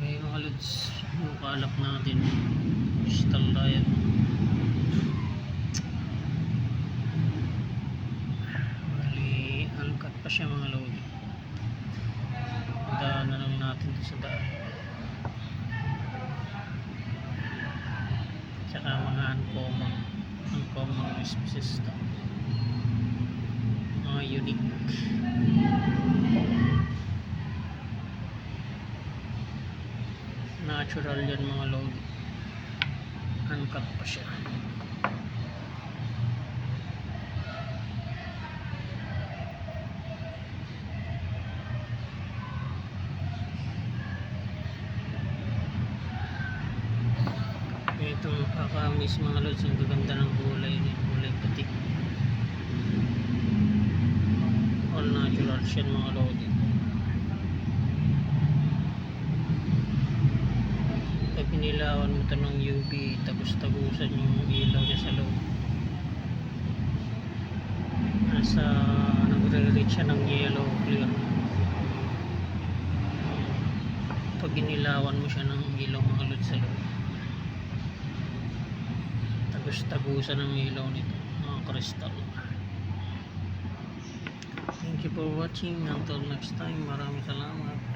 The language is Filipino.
Okay mga lods, yung kaalap natin crystal diet. Bali, uncut pa siya mga lods. Daan na lang natin ito sa daan. Tsaka mga uncommon species ito. Mga unique. Natural yan mga lodi. Uncut pa siya. Ito makakamis mga lods. Ang gaganda ng kulay niya. Kulay puti. All natural siya mga lodi. Pag pinilawan mo ito ng UV, tagus-tagusan yung ilaw niya sa loob. Nagre-reach siya ng yellow clear. Pag inilawan mo siya ng ilaw mga lods sa loob, tagus-tagusan ng ilaw nito, mga crystal. Thank you for watching. Until next time, maraming salamat.